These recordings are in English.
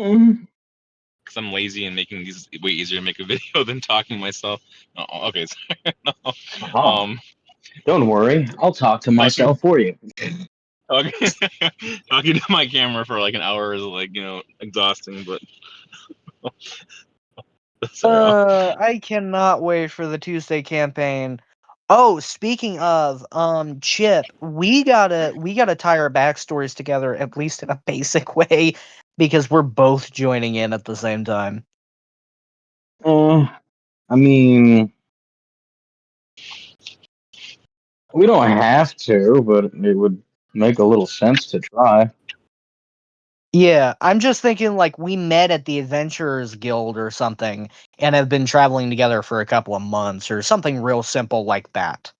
Mm. Because I'm lazy and making these way easier to make a video than talking myself. Oh, okay, sorry. No. Oh, don't worry. I'll talk to Talking, myself for you. talking, talking to my camera for like an hour is like exhausting. But sorry. I cannot wait for the Tuesday campaign. Oh, speaking of, Chip, we gotta tie our backstories together at least in a basic way because we're both joining in at the same time. I mean, we don't have to, but it would make a little sense to try. Yeah, I'm just thinking like we met at the Adventurers Guild or something and have been traveling together for a couple of months or something real simple like that.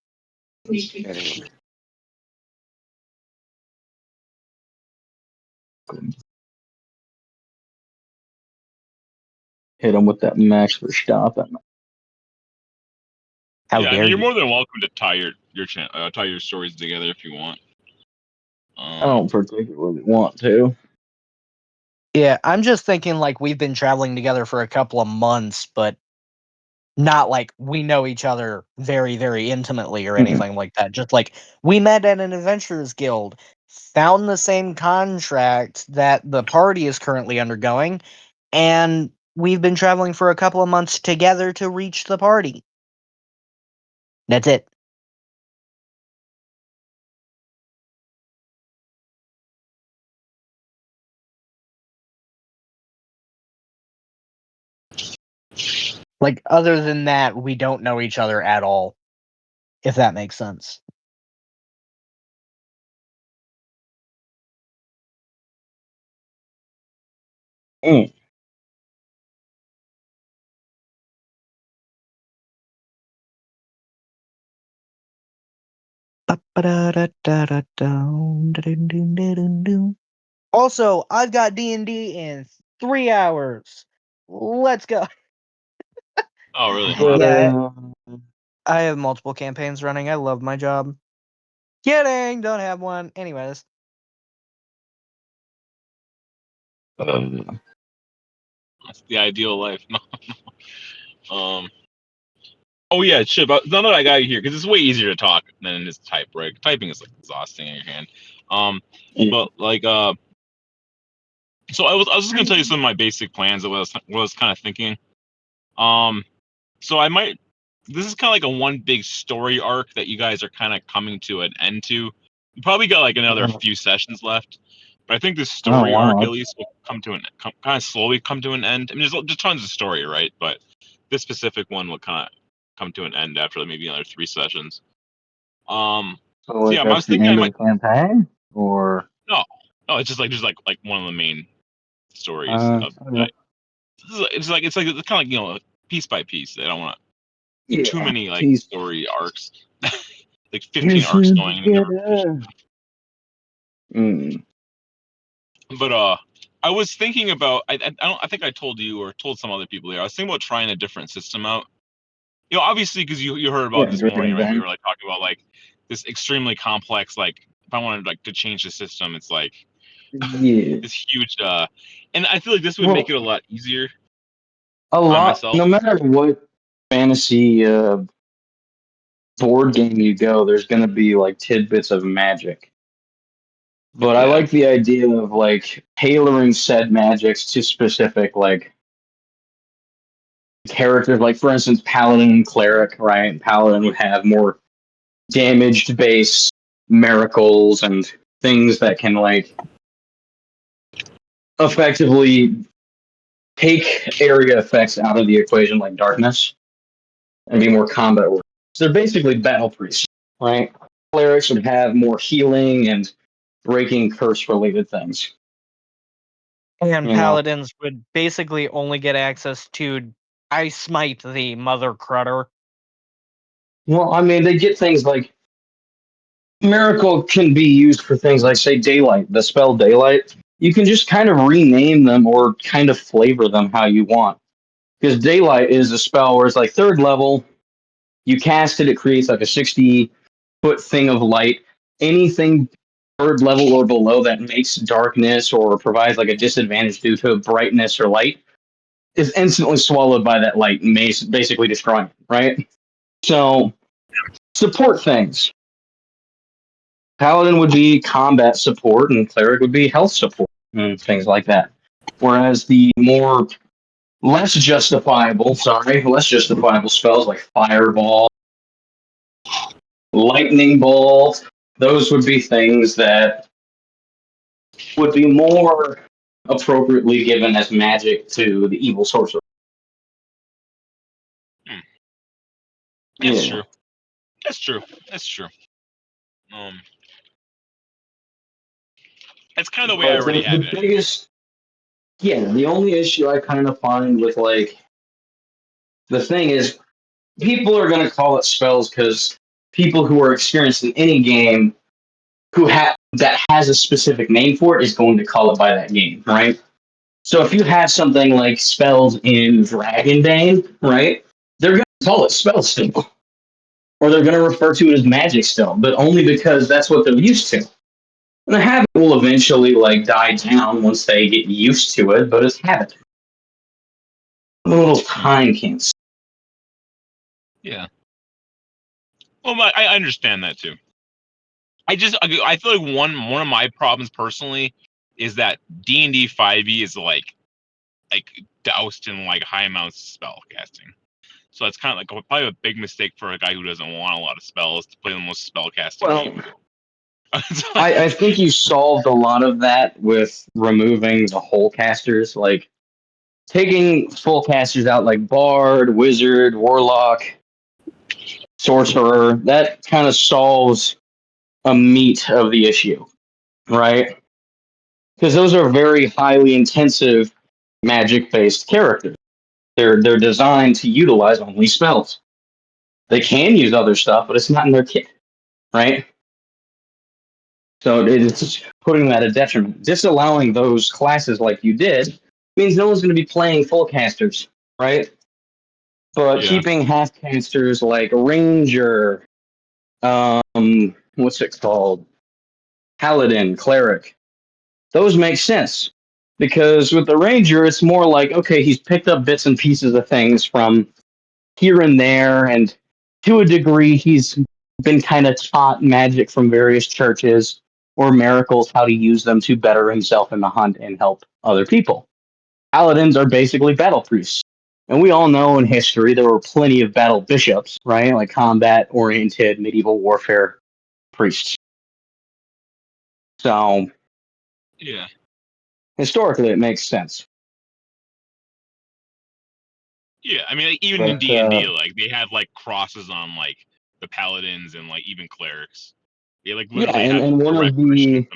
Hit him with that Max Verstappen. How Yeah, I dare mean, you're you? more than welcome to tie your stories together if you want. I don't particularly want to. Yeah, I'm just thinking like we've been traveling together for a couple of months, but not like we know each other very, very intimately or anything like that. Just like we met at an Adventurers Guild, found the same contract that the party is currently undergoing, and we've been traveling for a couple of months together to reach the party. That's it. Like, other than that, we don't know each other at all, if that makes sense. Mm. Also, I've got D&D in 3 hours. Let's go. Oh, really? But, Wow. Yeah, I have multiple campaigns running. I love my job. Kidding, don't have one. Anyways. That's the ideal life. um. Oh yeah, shit. But now that I got you here, because it's way easier to talk than it is to type, right? Typing is like exhausting in your hand. yeah. But like, so I was just gonna tell you some of my basic plans of what I was kind of thinking. Um, so I might. This is kind of like a one big story arc that you guys are kind of coming to an end to. You probably got like another few sessions left, but I think this Oh, story arc wow. at least will come to kind of slowly come to an end. I mean, there's tons of story, right? But this specific one will kind of come to an end after maybe another 3 sessions. So, So like, yeah, I that's was the thinking I end of might the campaign? Or. no, no, it's just like there's like one of the main stories of Okay. it's kind of like piece by piece. I don't want too Yeah. many like Piece, story arcs, like 15 arcs piecing going. And never finish. together. Mm. But I was thinking about I think I told you or told some other people here. I was thinking about trying a different system out. Obviously because you heard about Yeah, this morning, Driven right? We Bang. were like talking about like this extremely complex like if I wanted like to change the system, it's like Yeah. this huge and I feel like this would make Well, it a lot easier a on lot, myself. no matter what fantasy board game you go, there's going to be like tidbits of magic. But I Yeah. like the idea of like tailoring said magics to specific like characters. Like for instance, Paladin and Cleric, right? Paladin would have more damaged base miracles and things that can like effectively take area effects out of the equation, like darkness, and be more combat oriented. So they're basically battle priests, right? Clerics would have more healing and breaking curse related things. And You know, paladins would basically only get access to I smite the mother crutter. well, I mean, they get things like miracle can be used for things like say daylight, the spell daylight. You can just kind of rename them or kind of flavor them how you want. Because daylight is a spell where it's like third level. You cast it, it creates like a 60-foot thing of light. Anything third level or below that makes darkness or provides like a disadvantage due to brightness or light is instantly swallowed by that light and basically destroying it, right? So support things. Paladin would be combat support and cleric would be health support and things like that. Whereas the less justifiable spells like fireball, lightning bolt, those would be things that would be more appropriately given as magic to the evil sorcerer. That's true. That's true. That's true. That's kind of the way I already have it. The only issue I kind of find with like the thing is people are going to call it spells because people who are experienced in any game that has a specific name for it is going to call it by that name, right? So if you have something like spells in Dragonbane, right, they're going to call it spell still, or they're going to refer to it as magic still, but only because that's what they're used to. And the habit will eventually like die down once they get used to it, but it's habit. A little time can't. Yeah. Well, I understand that too. I feel like one of my problems personally is that D&D 5e is like doused in like high amounts of spell casting. So it's kind of like probably a big mistake for a guy who doesn't want a lot of spells to play the most spell casting game. I think you solved a lot of that with removing the whole casters, like taking full casters out like Bard, Wizard, Warlock, Sorcerer. That kind of solves a meat of the issue, right? Because those are very highly intensive magic-based characters. They're designed to utilize only spells. They can use other stuff, but it's not in their kit, right? So it's putting them at a detriment. Disallowing those classes like you did means no one's going to be playing full casters, right? But keeping half casters like Ranger, what's it called? Paladin, Cleric, those make sense. Because with the Ranger, it's more like, okay, he's picked up bits and pieces of things from here and there, and to a degree, he's been kind of taught magic from various churches or miracles, how to use them to better himself in the hunt and help other people. Paladins are basically battle priests. And we all know in history there were plenty of battle bishops, right? Like combat-oriented medieval warfare priests. So, yeah, historically, it makes sense. Yeah, I mean, like, even in D&D, like they have like crosses on like the paladins and like even clerics. They like literally have and one of the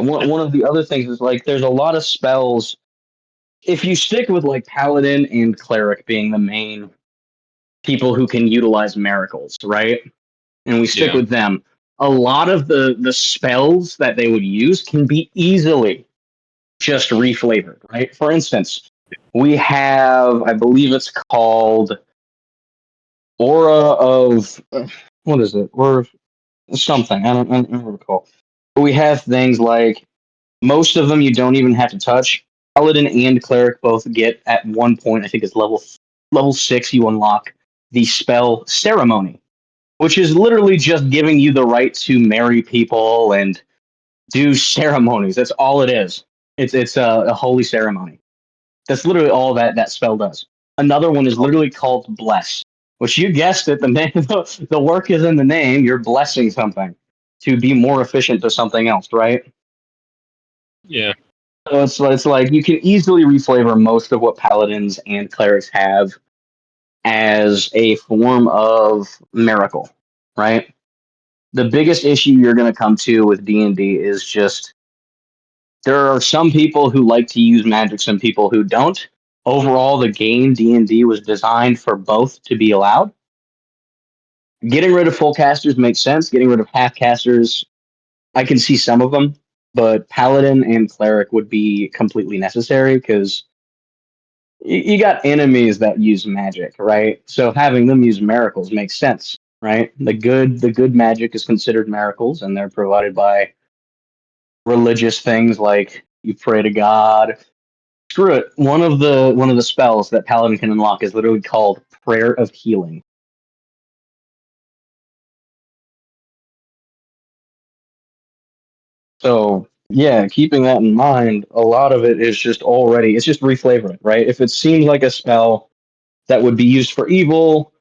one of the other things is like there's a lot of spells. If you stick with like paladin and cleric being the main people who can utilize miracles, right? And we stick with them. A lot of the spells that they would use can be easily just reflavored, right? For instance, we have, I believe it's called Aura of, what is it? Or something. I don't recall. But we have things like, most of them you don't even have to touch. Paladin and Cleric both get at one point, I think it's level 6, you unlock the spell Ceremony, which is literally just giving you the right to marry people and do ceremonies. That's all it is. It's a holy ceremony. That's literally all that spell does. Another one is literally called Bless, which you guessed it. The work is in the name. You're blessing something to be more efficient to something else, right? Yeah. So it's like you can easily reflavor most of what paladins and clerics have as a form of miracle, right? The biggest issue you're going to come to with D&D is just there are some people who like to use magic, some people who don't. Overall, the game D&D was designed for both to be allowed. Getting rid of full casters makes sense. Getting rid of half casters, I can see some of them, but paladin and cleric would be completely necessary because you got enemies that use magic, right? So having them use miracles makes sense, right? The good magic is considered miracles, and they're provided by religious things like you pray to God. Screw it. One of the spells that Paladin can unlock is literally called Prayer of Healing. So yeah, keeping that in mind, a lot of it is just already it's just reflavoring, right? If it seems like a spell that would be used for evil,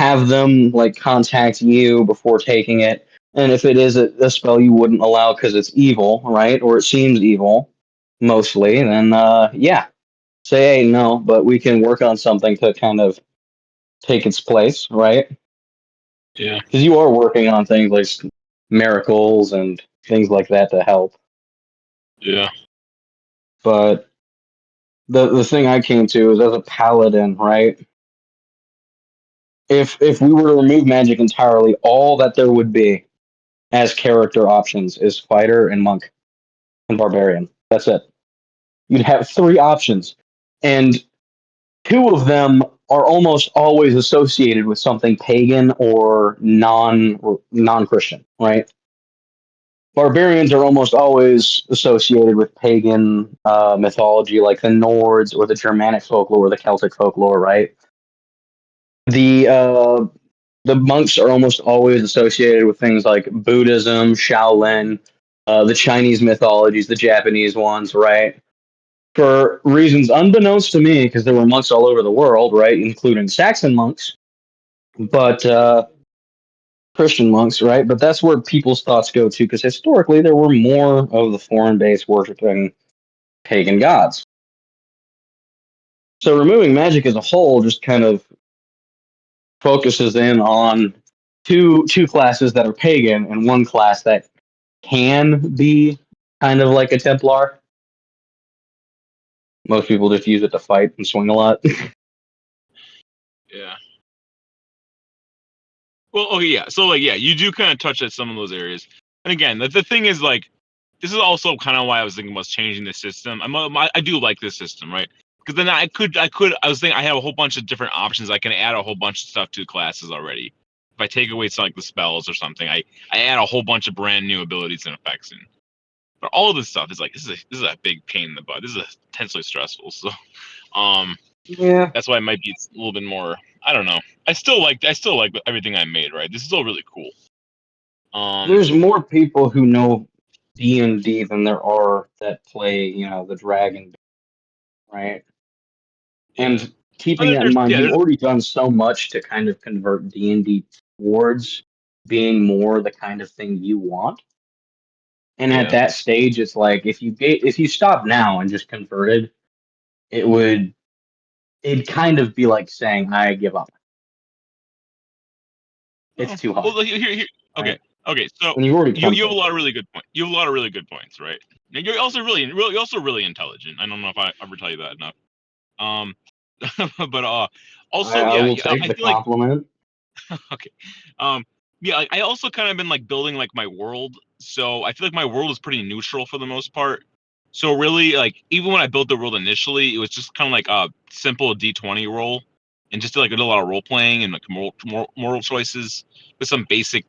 have them like contact you before taking it. And if it is a spell you wouldn't allow because it's evil, right? Or it seems evil, mostly, then yeah, say hey no, but we can work on something to kind of take its place, right? Yeah. Because you are working on things like miracles and things like that to help. Yeah. But the thing I came to is as a paladin, right? If we were to remove magic entirely, all that there would be as character options is fighter and monk and barbarian. That's it. You'd have three options, and two of them are almost always associated with something pagan or non Christian, right? Barbarians are almost always associated with pagan mythology, like the Nords or the Germanic folklore or the Celtic folklore, right? The the monks are almost always associated with things like Buddhism, Shaolin, the Chinese mythologies, the Japanese ones, right? For reasons unbeknownst to me, because there were monks all over the world, right, including Saxon monks, but Christian monks, right? But that's where people's thoughts go to, because historically there were more of the foreign base worshiping pagan gods. So removing magic as a whole just kind of focuses in on two classes that are pagan and one class that can be kind of like a Templar. Most people just use it to fight and swing a lot. Yeah. Well, okay, yeah. So, like, yeah, you do kind of touch at some of those areas. And again, the thing is, like, this is also kind of why I was thinking about changing the system. I do like this system, right? Because then I was thinking I have a whole bunch of different options. I can add a whole bunch of stuff to classes already. If I take away some like the spells or something, I add a whole bunch of brand new abilities and effects in. But all of this stuff is like this is a big pain in the butt. This is intensely stressful. So, um, Yeah. that's why it might be a little bit more. I don't know. I still like everything I made. Right. This is all really cool. There's more people who know D&D than there are that play, the dragon, right? Yeah. And keeping that in There's mind, yeah. you've There's already done so much to kind of convert D&D towards being more the kind of thing you want. And at yeah. that stage, it's like if you stop now and just converted, it'd kind of be like saying I give up. It's Oh, too hard, well, here. Okay. right? Okay. So When you've already you come you have so a lot of far. really good points. You have a lot of really good points, right? And you're also really intelligent. I don't know if I ever tell you that enough. Um, but also I yeah, will yeah. take I the feel like compliment. okay. Yeah. I also kind of been like building like my world. So I feel like my world is pretty neutral for the most part. So really, like even when I built the world initially, it was just kind of like a simple D20 roll, and just like a lot of role playing and like moral choices with some basic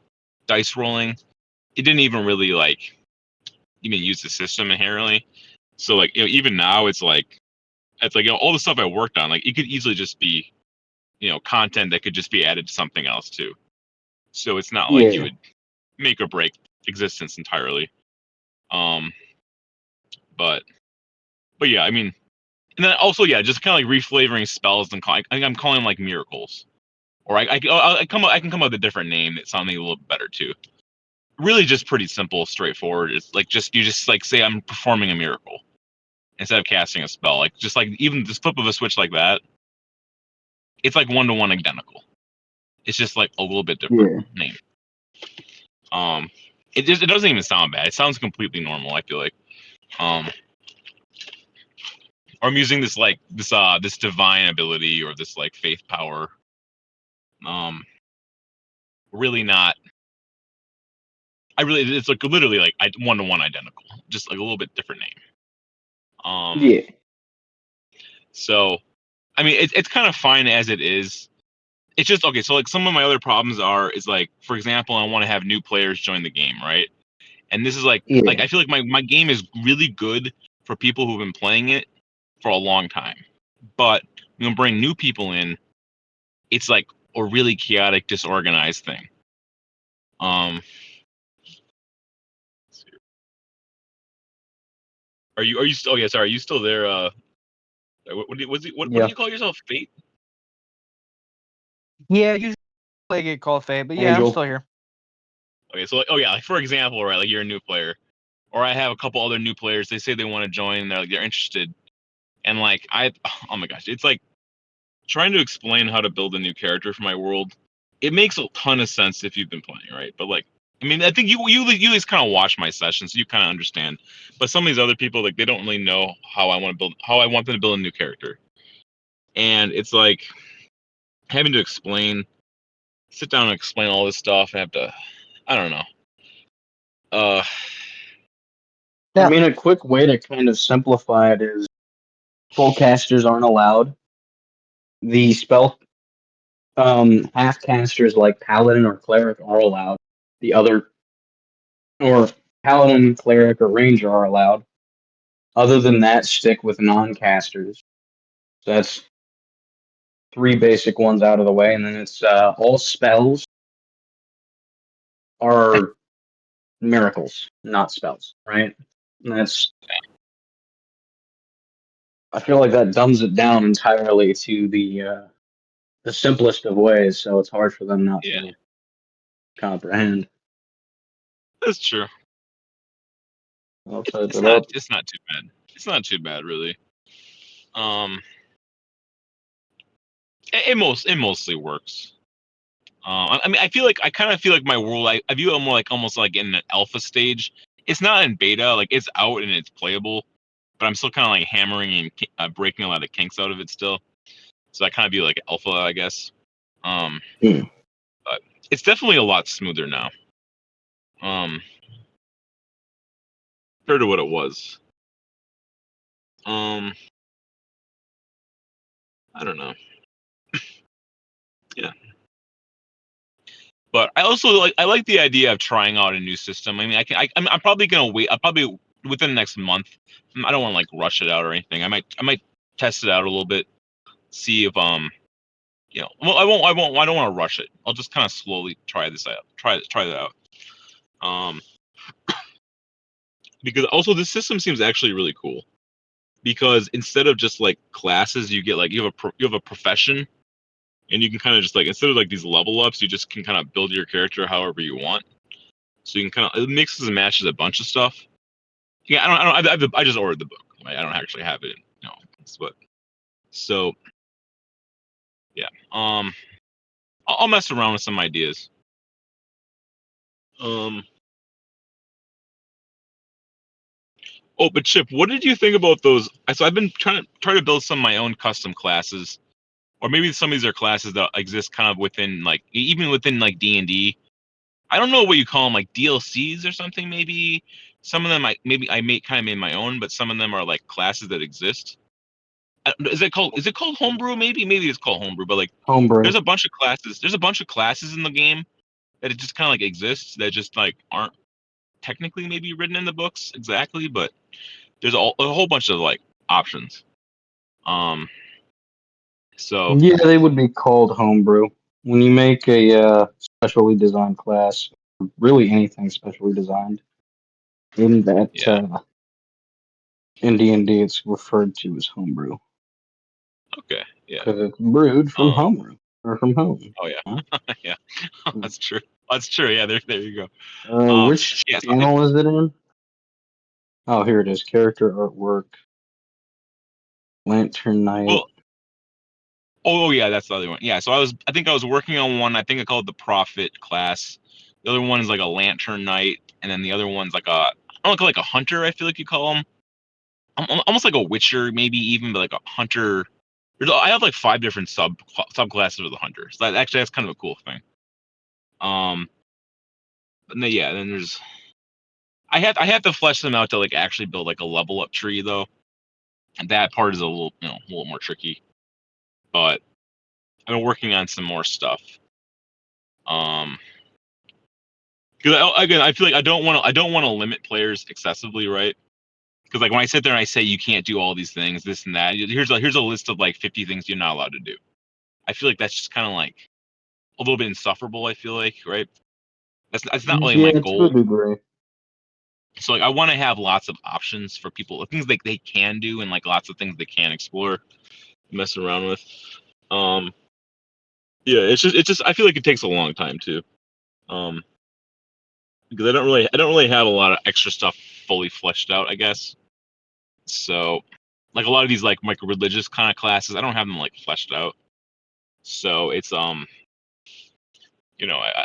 dice rolling. It didn't even really like even use the system inherently. So like even now it's like all the stuff I worked on, like it could easily just be content that could just be added to something else too. So it's not like you Yeah. would make or break existence entirely. Um, but yeah, I mean, and then also yeah, just kind of like reflavoring spells and I'm calling them like miracles, or I can come up with a different name that's something a little better too. Really, just pretty simple, straightforward. It's like you just like say I'm performing a miracle instead of casting a spell. Like just like even this flip of a switch like that, it's like 1-to-1 identical. It's just like a little bit different Yeah. name. Um, it doesn't even sound bad. It sounds completely normal. I feel like. Um, or I'm using this divine ability or this like faith power. Really not. It's like literally like 1-to-1 identical, just like a little bit different name. Yeah. So I mean it's kind of fine as it is. it's just okay. So like some of my other problems is like, for example, I want to have new players join the game, right? And this is like Yeah. I feel like my game is really good for people who've been playing it for a long time, but when you bring new people in, it's like a really chaotic, disorganized thing. Are you still? Oh yeah, sorry. Are you still there? What do Yeah. you call yourself? Fate? Yeah, usually I get called Faye, but yeah, I'm Angel. still here. Okay, so like, oh yeah, like for example, right? Like you're a new player, or I have a couple other new players. They say they want to join. And they're interested, and like oh my gosh, it's like trying to explain how to build a new character for my world. It makes a ton of sense if you've been playing, right? But like, I mean, I think you at least kind of watch my sessions, so you kind of understand. But some of these other people, like, they don't really know how I want them to build a new character, and it's like having to sit down and explain all this stuff. I have to, I don't know. I Yeah. mean, a quick way to kind of simplify it is full casters aren't allowed. The spell half casters like paladin or cleric are allowed. The other or paladin, cleric, or ranger are allowed. Other than that, stick with non-casters. So that's 3 basic ones out of the way, and then it's all spells are miracles, not spells, right? And that's I feel like that dumbs it down entirely to the simplest of ways, so it's hard for them not Yeah, to comprehend. that's true. I'll type It's it not. up. It's not too bad. It's not too bad, really. Um, it mostly works. I mean, I kind of feel like my world. I view it more like almost like in an alpha stage. It's not in beta. Like it's out and it's playable, but I'm still kind of like hammering and breaking a lot of kinks out of it still. So I kind of view it like alpha, I guess. Um, Hmm. but it's definitely a lot smoother now. Um, compared to what it was. Um, I don't know. Yeah. But I also I like the idea of trying out a new system. I mean, I'm probably gonna wait. I'll probably within the next month. I don't want to like rush it out or anything. I might test it out a little bit, see if well, I don't want to rush it. I'll just kind of slowly try this out. Try that out. Um, because also this system seems actually really cool. Because instead of just like classes, you get like you have a profession, and you can kind of just like instead of like these level ups, you just can kind of build your character however you want. So you can kind of it mixes and matches a bunch of stuff. Yeah, I just ordered the book. Like, I don't actually have it. But so yeah. I'll mess around with some ideas. Um. Oh, but Chip, what did you think about those? So I've been trying to build some of my own custom classes, or maybe some of these are classes that exist kind of within like even within like D&D. I don't know what you call them, like DLCs or something. Maybe some of them I made my own, but some of them are like classes that exist. Is it called homebrew? Maybe it's called homebrew, but like Homebrew. there's a bunch of classes. There's a bunch of classes in the game that it just kind of like exists that just like aren't technically maybe written in the books exactly, but there's a whole bunch of like options. Um, so Yeah, they would be called homebrew. When you make a specially designed class, really anything specially designed, in that yeah, in D&D, it's referred to as homebrew okay, yeah, because it's brewed from um, homebrew or from home. oh yeah, Huh? yeah, that's true. That's true. Yeah, there you go. Which Yeah, so channel is it in? Oh, here it is. Character artwork. Lantern Knight. well, yeah, that's the other one. Yeah, so I think I was working on one. I think I called it the Prophet class. The other one is like a Lantern Knight, and then the other one's like I don't know, like a Hunter. I feel like you call them. Almost like a Witcher, maybe even, but like a Hunter. I have like 5 different subclasses of the Hunter. So that's kind of a cool thing. But then, yeah, then there's I have to flesh them out to like actually build like a level up tree though, and that part is a little a little more tricky. But I've been working on some more stuff. Because again, I feel like I don't want to limit players excessively, right? Because like when I sit there and I say you can't do all these things, this and that, here's a list of like 50 things you're not allowed to do. I feel like that's just kind of like a little bit insufferable. I feel like, right? That's not really my Yeah, to a goal. degree. So like I want to have lots of options for people, things like they can do, and like lots of things they can explore, mess around with. Yeah, it's just I feel like it takes a long time too. Because I don't really have a lot of extra stuff fully fleshed out, I guess. So like a lot of these like micro religious kind of classes, I don't have them like fleshed out. So it's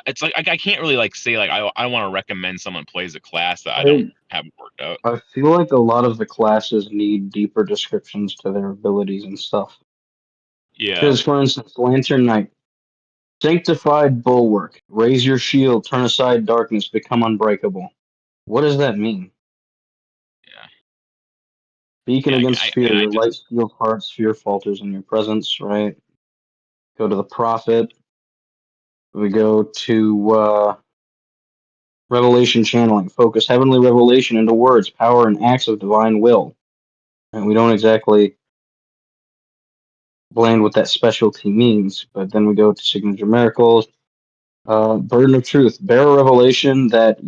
it's like I can't really like say like I want to recommend someone plays a class that I don't haven't worked out. I feel like a lot of the classes need deeper descriptions to their abilities and stuff. Yeah. Because, for instance, Lantern Knight, sanctified bulwark, raise your shield, turn aside darkness, become unbreakable. What does that mean? Yeah. Beacon Yeah, against fear, I your just light steals hearts, fear falters in your presence, right? Go to the prophet. We go to revelation channeling, focus heavenly revelation into words, power, and acts of divine will. And we don't exactly blend what that specialty means, but then we go to signature miracles, burden of truth, bear a revelation that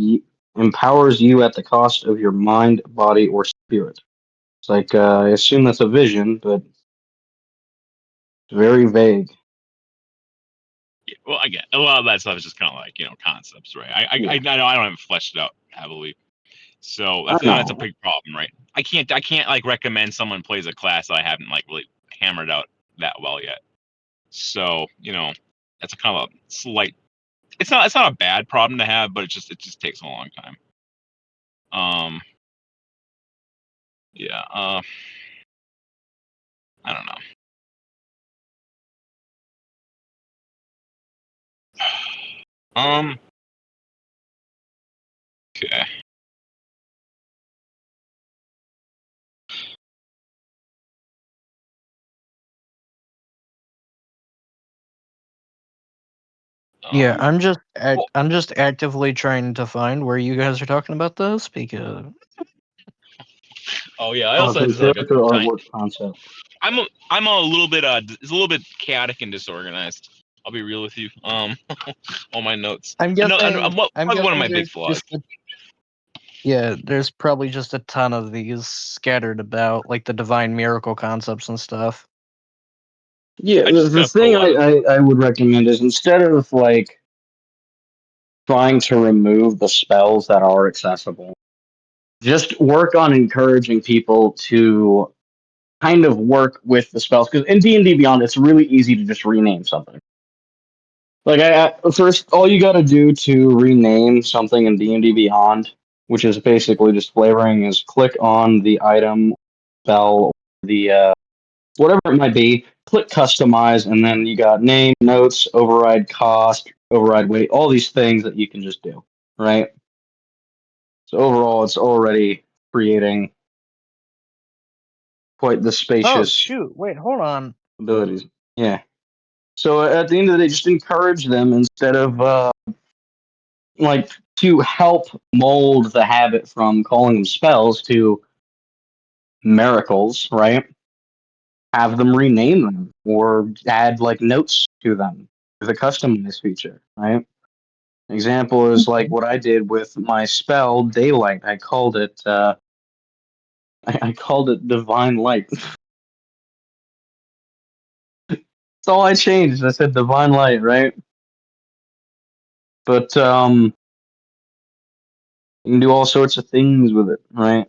empowers you at the cost of your mind, body, or spirit. It's like I assume that's a vision, but it's very vague. yeah, well, again, a lot of that stuff is just kind of like concepts, right? I know I don't have it fleshed out heavily, so I that's a know. big problem, right? I can't like recommend someone plays a class that I haven't like really hammered out that well yet. So that's a kind of a slight. It's not a bad problem to have, but it just takes a long time. Yeah. I don't know. Okay. Yeah, Well, I'm just actively trying to find where you guys are talking about this because oh yeah, I also had The this like a character tiny. artwork concept. I'm a little bit it's a little bit chaotic and disorganized. I'll be real with you. All my notes. I'm I'm probably one of guessing my big there's flaws. yeah, there's probably just a ton of these scattered about, like the divine miracle concepts and stuff. Yeah, I just the kind of put a thing lot of. I would recommend is instead of like trying to remove the spells that are accessible, just work on encouraging people to kind of work with the spells. Because in D&D Beyond, it's really easy to just rename something. Like first, all you got to do to rename something in D&D Beyond, which is basically just flavoring, is click on the item, spell, the whatever it might be, click customize, and then you got name, notes, override cost, override weight, all these things that you can just do, right? So overall, it's already creating quite the Oh spacious shoot! Wait, hold on. abilities. Yeah. So at the end of the day, just encourage them instead of like to help mold the habit from calling them spells to miracles, right? Have them rename them or add like notes to them with a customize feature, right? Example is like what I did with my spell Daylight. I called it I called it Divine Light. That's all I changed. I said Divine Light, right? But you can do all sorts of things with it, right?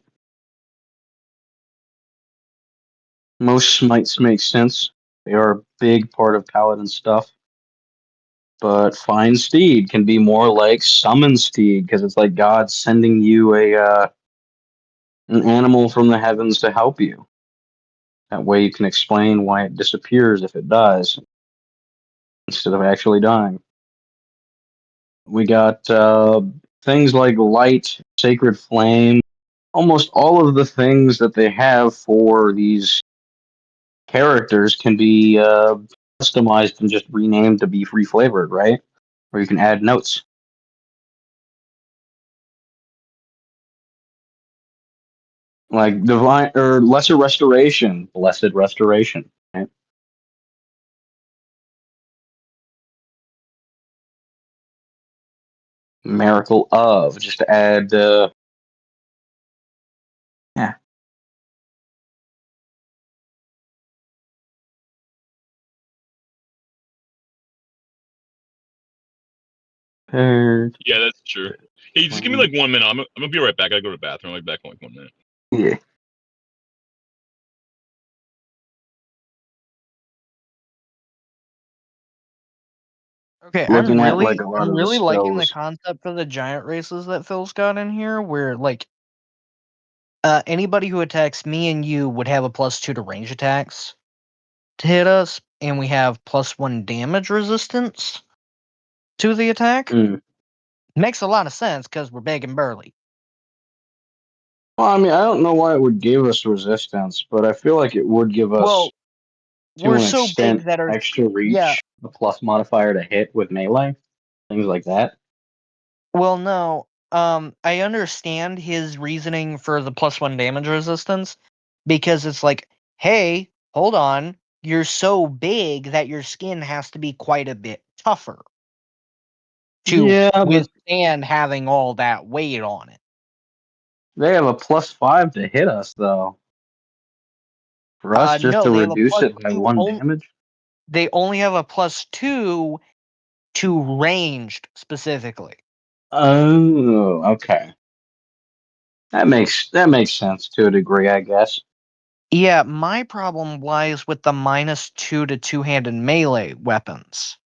Most smites make sense. They are a big part of paladin stuff. But Find Steed can be more like Summon Steed because it's like God sending you an animal from the heavens to help you. That way you can explain why it disappears if it dies instead of actually dying. We got things like light, sacred flame, almost all of the things that they have for these characters can be customized and just renamed to be free flavored, right? Or you can add notes. Like divine or lesser restoration, blessed restoration. Right? Miracle of, just to add. Yeah. Yeah, that's true. Hey, just give me like 1 minute. I'm gonna be right back. I gotta go to the bathroom. I'll be back in like 1 minute. Yeah. Okay, Looking at like a lot I'm of the really liking the spells. concept for the giant races that Phil's got in here, where like anybody who attacks me and you would have a +2 to range attacks to hit us, and we have +1 damage resistance to the attack. Mm. Makes a lot of sense because we're big and burly. Well, I mean, I don't know why it would give us resistance, but I feel like it would give us, Well, to we're an so extent, big that our extra yeah. reach, a plus modifier to hit with melee, things like that. Well, no. I understand his reasoning for the +1 damage resistance because it's like, hey, hold on, you're so big that your skin has to be quite a bit tougher to Yeah, but withstand having all that weight on it. they have a +5 to hit us, though. For us, just No, to they have a reduce it by +2. 1 damage. They only have a +2 to ranged specifically. Oh, okay. That makes sense to a degree, I guess. Yeah, my problem lies with the -2 to two-handed melee weapons.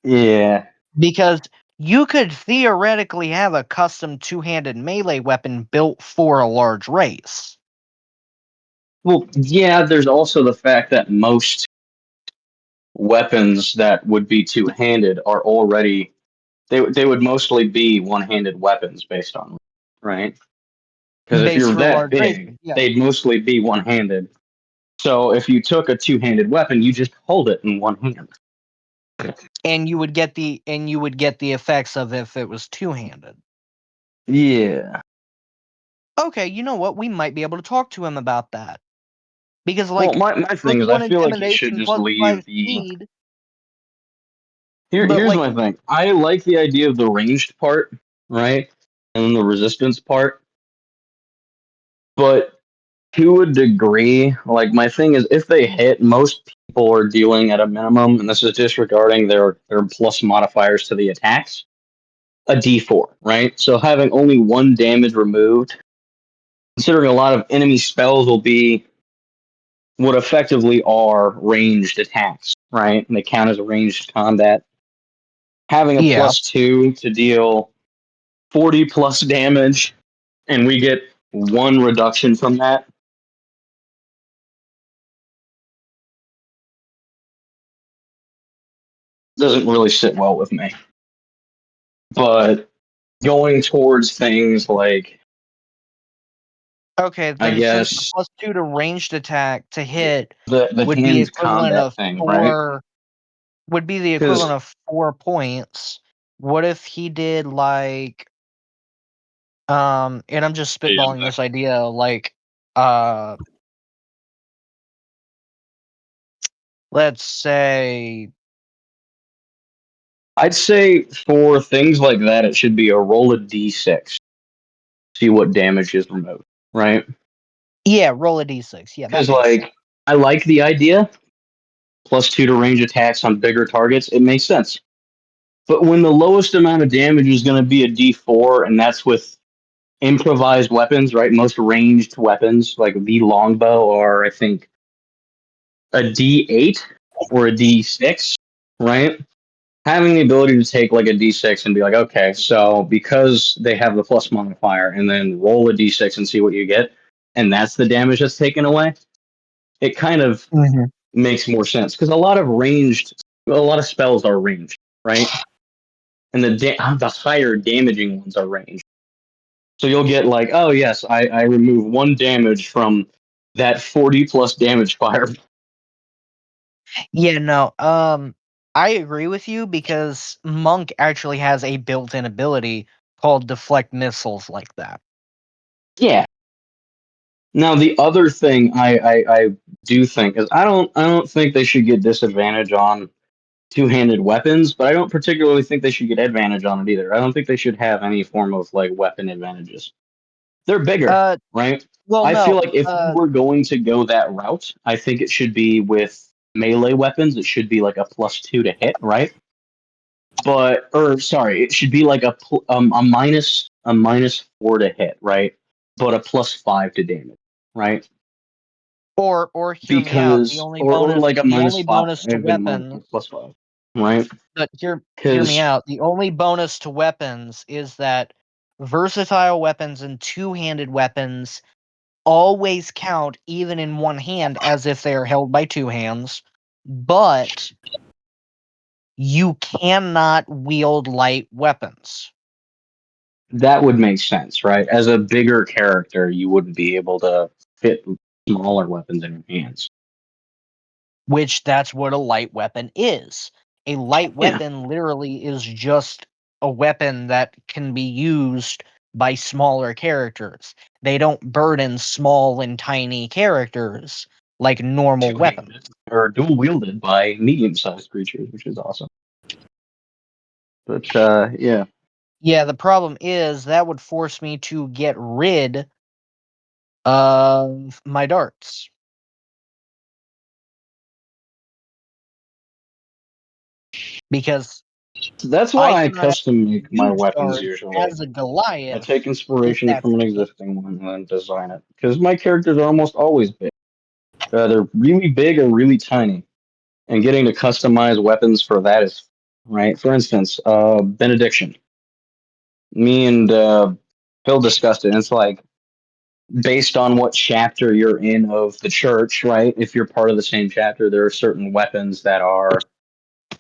Yeah. Because you could theoretically have a custom two-handed melee weapon built for a large race. Well, yeah, there's also the fact that most weapons that would be two-handed are already they would mostly be one-handed weapons based on, right? Because if Based you're for that large big, races, yeah. they'd mostly be one-handed. So if you took a two-handed weapon, you just hold it in one hand. And you would get the effects of if it was two-handed. Yeah. Okay, you know what? We might be able to talk to him about that. Because Well, like my thing is, I +1 feel like he should intimidation, just +5 leave the. speed. But Here's like my thing. I like the idea of the ranged part, right, and then the resistance part. But to a degree, like my thing is, if they hit, most people are dealing at a minimum, and this is disregarding their plus modifiers to the attacks, a D4, right? So having only 1 damage removed, considering a lot of enemy spells will be what effectively are ranged attacks, right? And they count as a ranged combat. Having a yeah. +2 to deal 40 plus damage, and we get 1 reduction from that. Doesn't really sit well with me. But going towards things like, Okay, I then since the guess, +2 to ranged attack to hit the would be hand equivalent combat of thing, right? 4 would be the equivalent Because of 4 points. What if he did like and I'm just Hey, I'm spitballing back. this idea like uh let's say I'd say for things like that, it should be a roll of d6, see what damage is removed, right? yeah, roll a d6. Yeah, that Because makes sense. like I like the idea, +2 to range attacks on bigger targets, it makes sense. But when the lowest amount of damage is going to be a d4, and that's with improvised weapons, right? Most ranged weapons, like the longbow, are I think a d8 or a d6, right? Having the ability to take like a d6 and be like, okay, so because they have the plus modifier, and then roll a d6 and see what you get, and that's the damage that's taken away, it kind of Mhm. makes more sense because a lot of spells are ranged, right? And the higher damaging ones are ranged. So you'll get like, oh yes, I remove 1 damage from that 40 plus damage fire. Yeah, no. I agree with you because Monk actually has a built-in ability called deflect missiles like that. Yeah. Now the other thing I do think is I don't think they should get disadvantage on two-handed weapons, but I don't particularly think they should get advantage on it either. I don't think they should have any form of like weapon advantages. They're bigger, Uh, right? well, I feel no. like if you were going to go that route, I think it should be with melee weapons. It should be like a +2 to hit, right? But or sorry, it should be like a -4 to hit, right? But a +5 to damage, right? Or hear me out. Because or like a The minus only five, bonus to even minus weapons. +5, right? But hear me Because out. The only bonus to weapons is that versatile weapons and two-handed weapons always count even in one hand as if they are held by two hands, but you cannot wield light weapons, that would make sense, right? As a bigger character, you wouldn't be able to fit smaller weapons in your hands. which that's what a light weapon is. A light Yeah. weapon literally is just a weapon that can be used by smaller characters. They don't burden small and tiny characters like normal weapons. Two-handed or dual wielded by medium-sized creatures, which is awesome. But yeah, Yeah, the problem is that would force me to get rid of my darts. Because so that's I why I cannot custom make my use weapons darts usually. as a I Goliath take if inspiration that's from an the case. existing one and then design it because my characters are almost always big. They're really big or really tiny, and getting to customize weapons for that is right. For instance, Benediction. Me and Phil discussed it. And it's like based on what chapter you're in of the church, right? If you're part of the same chapter, there are certain weapons that are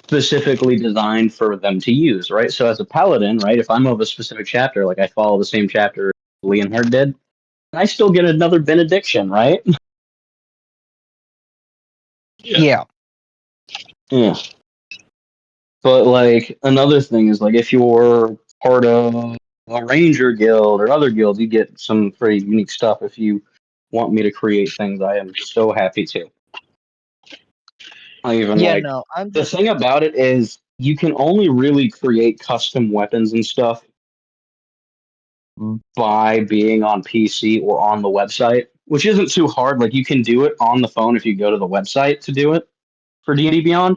specifically designed for them to use, right? So as a paladin, right, if I'm of a specific chapter, like I follow the same chapter Leonhard did, I still get another benediction, right? Yeah. Yeah. But like another thing is like if you're part of a ranger guild or other guilds, you get some pretty unique stuff. If you want me to create things, I am so happy to. I even Yeah, like no, I'm the just thing about it is you can only really create custom weapons and stuff by being on PC or on the website, which isn't too hard. Like you can do it on the phone if you go to the website to do it for D&D Beyond.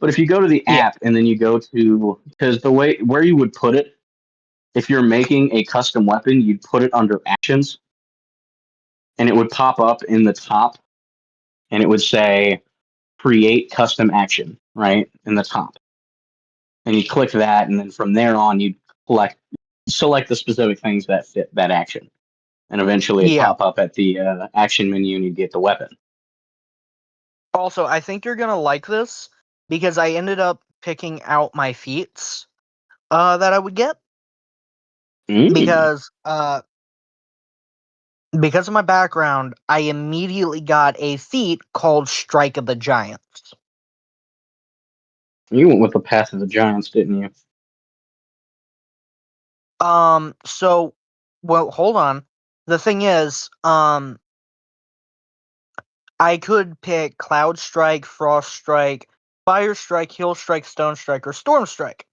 But if you go to the yeah. app and then you go to because the way where you would put it, if you're making a custom weapon, you'd put it under actions and it would pop up in the top and it would say create custom action, right? In the top. And you click that and then from there on you select the specific things that fit that action. And eventually it'd Yeah. pop up at the action menu and you'd get the weapon. Also, I think you're gonna like this because I ended up picking out my feats that I would get Mm. because because of my background, I immediately got a feat called Strike of the Giants. You went with the Path of the Giants, didn't you? So well, hold on. The thing is, I could pick Cloud Strike, Frost Strike, Fire Strike, Hill Strike, Stone Strike, or Storm Strike.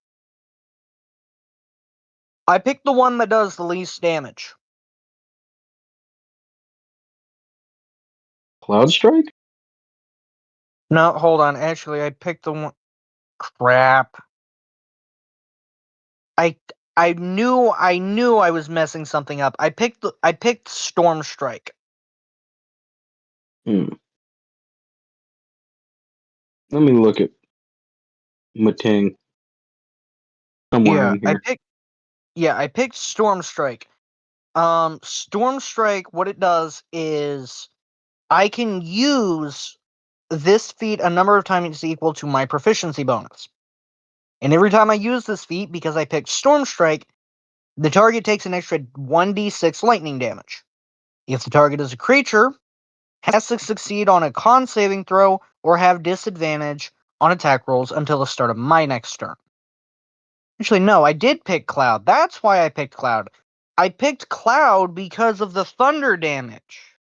I picked the one that does the least damage. Cloud Strike? No, hold on. Actually, I picked the one. Crap. I I knew I was messing something up. I picked Storm Strike. Hmm. Let me look at Mating somewhere Yeah, in here. I picked Storm Strike. Storm Strike, what it does is I can use this feat a number of times equal to my proficiency bonus. And every time I use this feat, because I picked Storm Strike, the target takes an extra 1d6 lightning damage. If the target is a creature, has to succeed on a con saving throw or have disadvantage on attack rolls until the start of my next turn. Actually, no, I did pick Cloud. That's why I picked Cloud. I picked Cloud because of the thunder damage.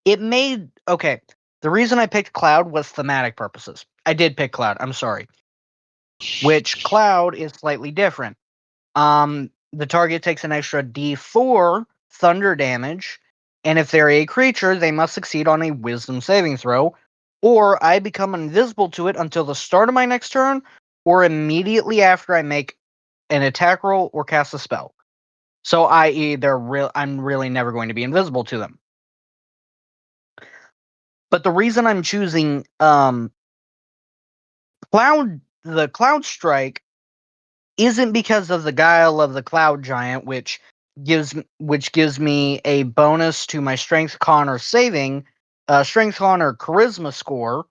Okay, the reason I picked Cloud was thematic purposes. I did pick Cloud, I'm sorry. Which Cloud is slightly different. The target takes an extra D4 thunder damage, and if they're a creature, they must succeed on a wisdom saving throw, or I become invisible to it until the start of my next turn, or immediately after I make an attack roll or cast a spell. So, i.e., I'm really never going to be invisible to them. But the reason I'm choosing the Cloud Strike isn't because of the Guile of the Cloud Giant, which gives me a bonus to my Strength Con or Strength Con or Charisma score,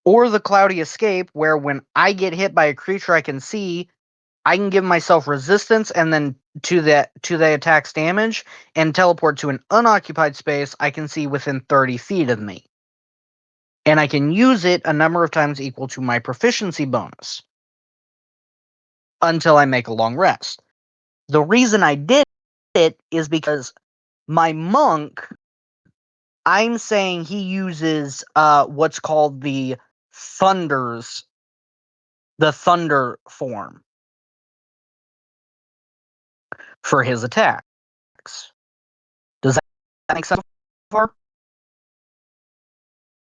or the Cloudy Escape, where when I get hit by a creature I can see, I can give myself resistance and then to the attack's damage and teleport to an unoccupied space I can see within 30 feet of me. And I can use it a number of times equal to my proficiency bonus until I make a long rest. The reason I did it is because my monk, I'm saying he uses what's called the thunder form for his attacks. Does that make sense so far?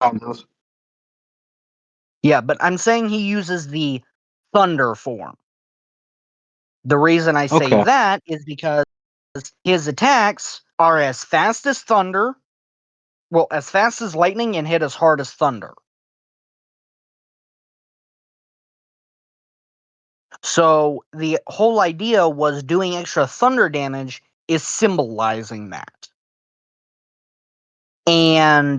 Almost. Yeah, but I'm saying he uses the thunder form. The reason I say Okay. that is because his attacks are as fast as thunder, well, as fast as lightning and hit as hard as thunder. So the whole idea was doing extra thunder damage is symbolizing that. And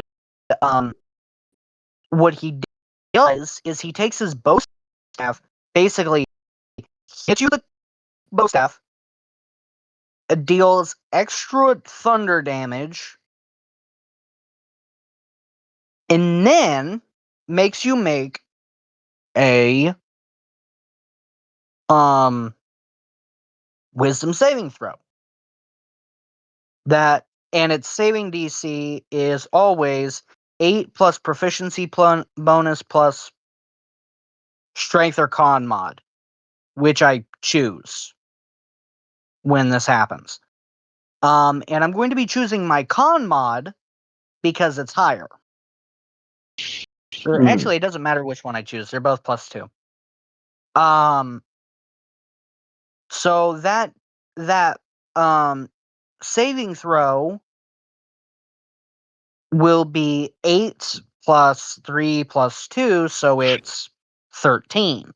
what he does is he takes his bow staff, basically hits you with the bow staff, deals extra thunder damage, and then makes you make a wisdom saving throw. And its saving DC is always 8 plus proficiency bonus plus strength or con mod, which I choose when this happens. And I'm going to be choosing my con mod because it's higher. Actually, it doesn't matter which one I choose. They're both +2. So that saving throw will be 8 plus 3 plus 2, so it's 13.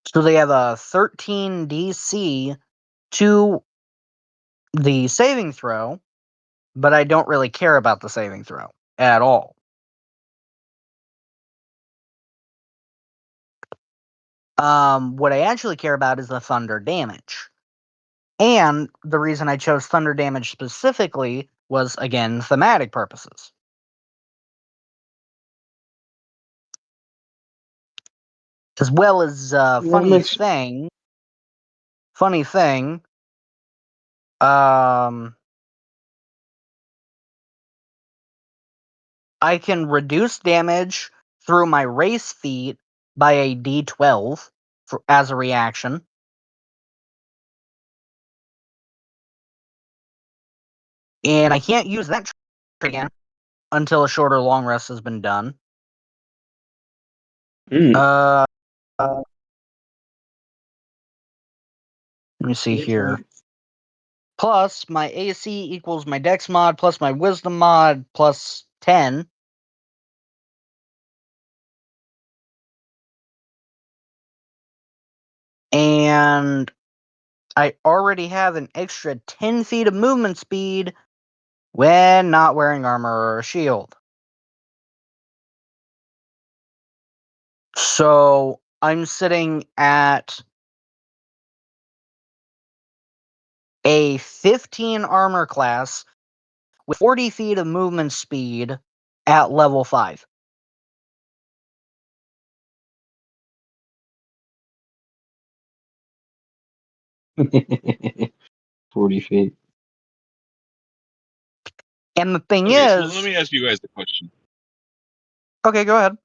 So they have a 13 DC to the saving throw, but I don't really care about the saving throw at all. What I actually care about is the thunder damage. And the reason I chose thunder damage specifically was, again, thematic purposes. As well as funny thing, I can reduce damage through my race feat by a D12 as a reaction. And I can't use that trick again until a shorter long rest has been done. Let me see here. Plus, my AC equals my Dex mod plus my Wisdom mod plus 10. And I already have an extra 10 feet of movement speed when not wearing armor or a shield. So I'm sitting at a 15 armor class with 40 feet of movement speed at level 5. $40. And the thing Okay, so is, let me ask you guys a question. okay, go ahead.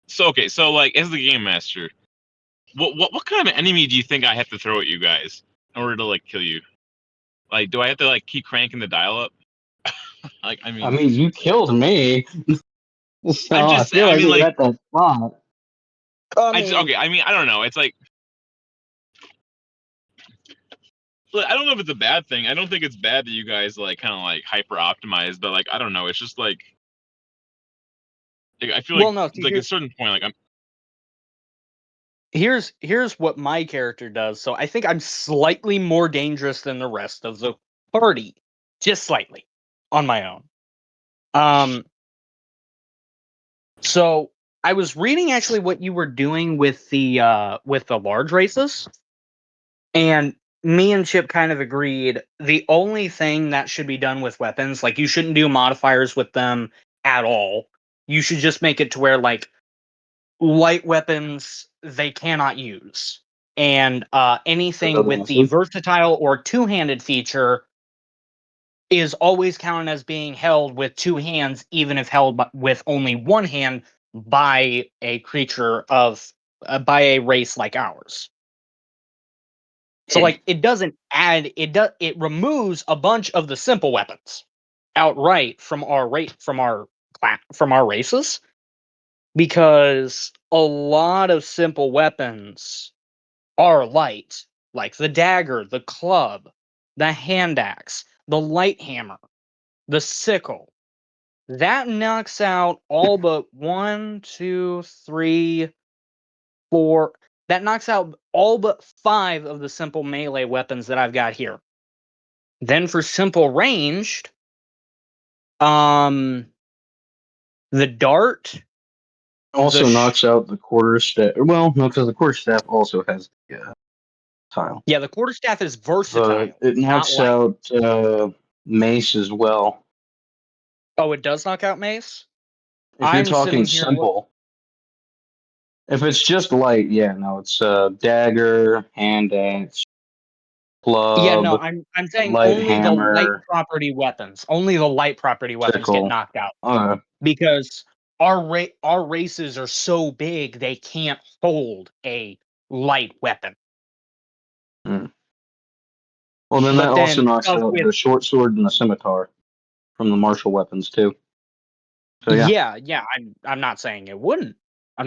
So like as the game master, what kind of enemy do you think I have to throw at you guys in order to like kill you? Like, do I have to like keep cranking the dial up? Like, I I mean, mean, you killed me. So I feel I like mean, we're like, at that spot. okay. I mean, I don't know. It's like, look, I don't know if it's a bad thing. I don't think it's bad that you guys like kind of like hyper optimize, but like, I don't know. It's just like I feel Well, no, see, like at a certain point, like I'm. here's what my character does. So I think I'm slightly more dangerous than the rest of the party, just slightly on my own. So I was reading actually what you were doing with the large races, and me and Chip kind of agreed the only thing that should be done with weapons, like you shouldn't do modifiers with them at all. You should just make it to where like light weapons they cannot use. And anything with the versatile or two-handed feature is always counted as being held with two hands, even if held with only one hand by a creature of by a race like ours. So like it doesn't add it removes a bunch of the simple weapons outright from our races, because a lot of simple weapons are light, like the dagger, the club, the hand axe, the light hammer, the sickle. That knocks out all but 1, 2, 3, 4. That knocks out all but 5 of the simple melee weapons that I've got here. Then for simple ranged, the dart Also knocks out the quarterstaff. Well, no, because the quarterstaff also has the tile. Yeah, the quarterstaff is versatile. But it knocks out mace as well. Oh, it does knock out mace? If you're talking simple. If it's just light, yeah, no, it's dagger, hand axe, club. Yeah, no, I'm saying only hammer, the light property weapons. Only the light property weapons sickle. Get knocked out. Because our races are so big they can't hold a light weapon. Well, then that also knocks out the short sword and the scimitar from the martial weapons too. So yeah, I'm not saying it wouldn't. I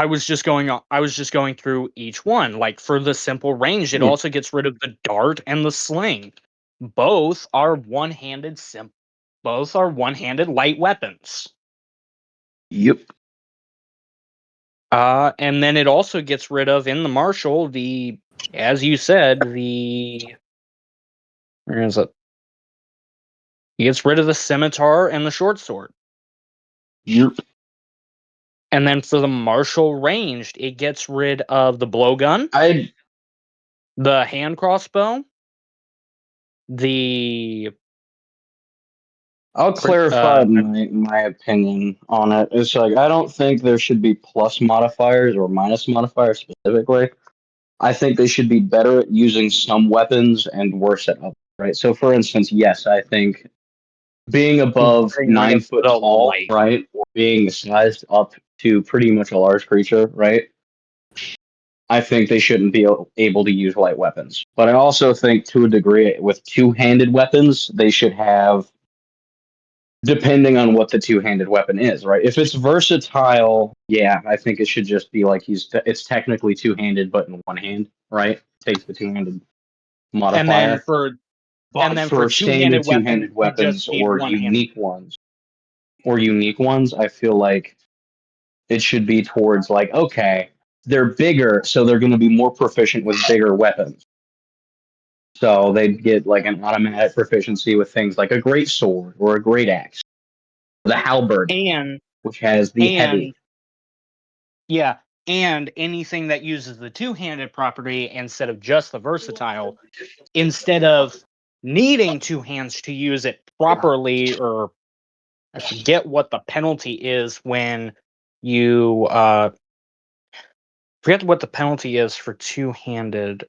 was just going through each one. Like for the simple range, it also gets rid of the dart and the sling. Both are one-handed light weapons. Yep. And then it also gets rid of in the martial as you said, where is it? He gets rid of the scimitar and the short sword. Yep. And then for the martial ranged, it gets rid of the blowgun, the hand crossbow, I'll clarify my opinion on it. It's like I don't think there should be plus modifiers or minus modifiers specifically. I think they should be better at using some weapons and worse at others, right? So for instance, yes, I think being above 9 foot tall, right, or being sized up to pretty much a large creature, right? I think they shouldn't be able to use light weapons. But I also think to a degree with two-handed weapons, they should have, depending on what the two-handed weapon is, right? If it's versatile, yeah, I think it should just be like it's technically two-handed, but in one hand, right? Takes the two-handed modifier. And then for standard two-handed weapons or unique ones, I feel like it should be towards like, okay, they're bigger, so they're going to be more proficient with bigger weapons. So they'd get like an automatic proficiency with things like a great sword or a great axe, the halberd, which has the heavy. Yeah, and anything that uses the two-handed property instead of just the versatile, instead of needing two hands to use it properly, or I forget what the penalty is when you forget what the penalty is for two-handed.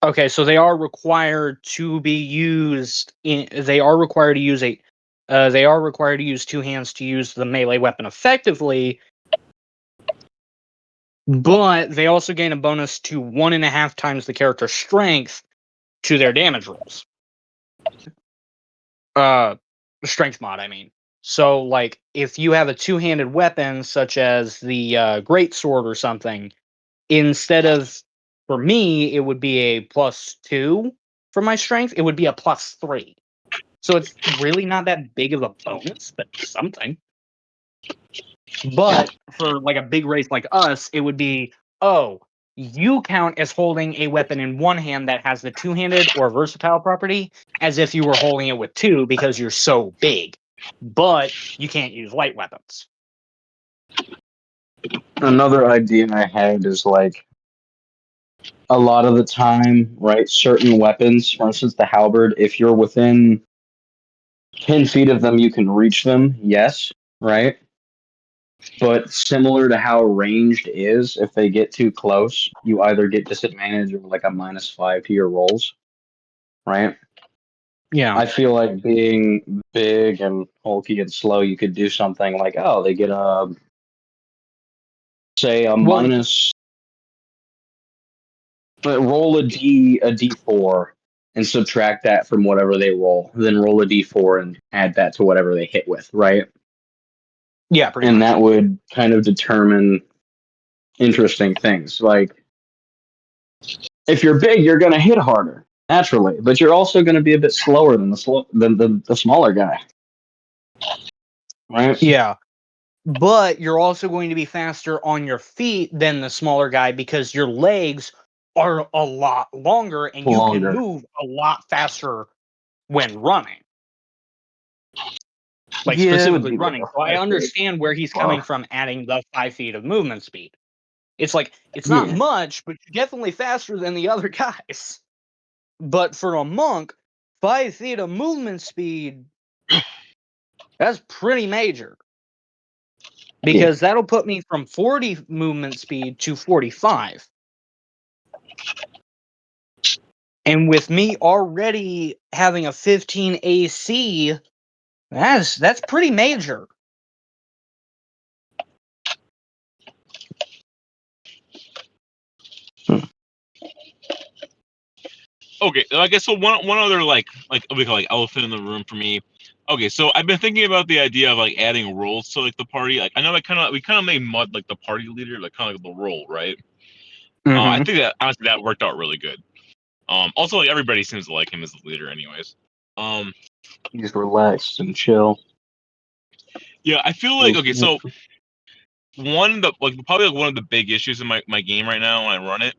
Okay, so they are required to be used in. They are required to use a. They are required to use two hands to use the melee weapon effectively, but they also gain a bonus to 1.5 times the character's strength to their damage rolls. Strength mod, I mean. So, like, if you have a two-handed weapon, such as the great sword or something, instead of, for me, it would be a +2 for my strength. It would be a +3. So it's really not that big of a bonus, but something. But for like a big race like us, it would be, oh, you count as holding a weapon in one hand that has the two-handed or versatile property, as if you were holding it with two because you're so big. But you can't use light weapons. Another idea I had is like a lot of the time, right? Certain weapons, for instance, the halberd, if you're within 10 feet of them, you can reach them, yes, right? But similar to how ranged is, if they get too close, you either get disadvantage or like a -5 to your rolls, right? Yeah. I feel like being big and bulky and slow, you could do something like, oh, they get a, say, a Well, minus, but roll a D4 and subtract that from whatever they roll. Then roll a D4 and add that to whatever they hit with, right? yeah, pretty And much. that would kind of determine interesting things. Like, if you're big, you're going to hit harder naturally, but you're also going to be a bit slower than the smaller guy, right? Yeah. But you're also going to be faster on your feet than the smaller guy because your legs are a lot longer and you can Longer. move a lot faster when running. Like Yeah, it would specifically be like running. a So I 5 foot. understand where he's coming from adding the 5 feet of movement speed. It's like it's not Yeah. much, but you're definitely faster than the other guys. But for a monk, 5 feet of movement speed, that's pretty major. Because that'll put me from 40 movement speed to 45. And with me already having a 15 AC, that's pretty major. Okay, I guess so. One other like we call like elephant in the room for me. Okay, so I've been thinking about the idea of like adding roles to like the party. Like I know we kind of made Mud like the party leader, like kind of like the role, right? I think that honestly that worked out really good. Also like everybody seems to like him as the leader, anyways. He's relaxed and chill. Yeah, I feel like okay, so one of the like probably like one of the big issues in my game right now when I run it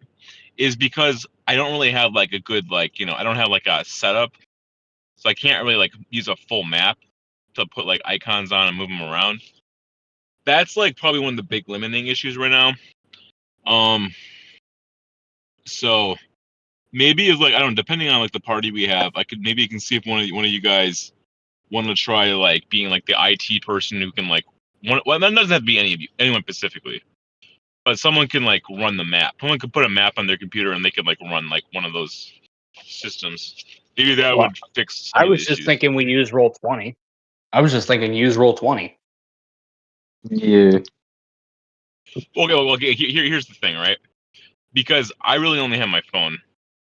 is because I don't really have like a good like I don't have like a setup, so I can't really like use a full map to put like icons on and move them around. That's like probably one of the big limiting issues right now. So maybe if like I don't know, depending on like the party we have, I could maybe you can see if one of you guys want to try like being like the IT person who can like well that doesn't have to be anyone specifically, but someone can like run the map. Someone could put a map on their computer and they could like run like one of those systems. Maybe that Well, would fix I some of the was just issues. thinking we use roll 20. I was just thinking use roll 20. Yeah. Okay. Here's the thing, right? Because I really only have my phone.